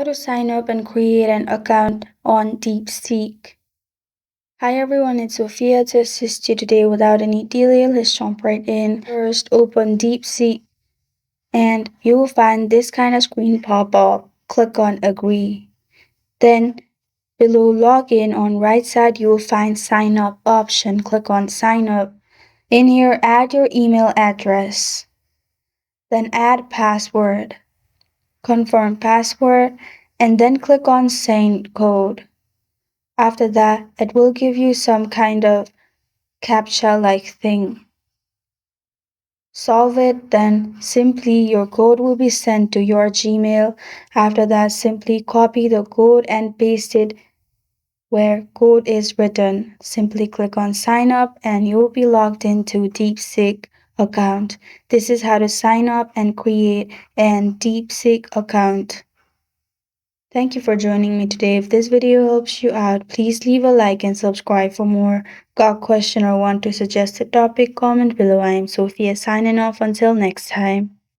to sign up and create an account on DeepSeek. Hi everyone, it's Sophia to assist you today. Without any delay, let's jump right in. First, open DeepSeek and you will find this kind of screen pop up. Click on Agree. Then below Login on right side, you will find Sign Up option. Click on Sign Up. In here, add your email address. Then add password. Confirm password, and then click on Send Code. After that, it will give you some kind of CAPTCHA-like thing. Solve it, then simply your code will be sent to your Gmail. After that, simply copy the code and paste it where code is written. Simply click on Sign Up and you will be logged into DeepSeek account. This is how to sign up and create an DeepSeek account. Thank you for joining me today. If this video helps you out, please leave a like and subscribe for more. Got a question or want to suggest a topic? Comment below. I am Sophia signing off until next time.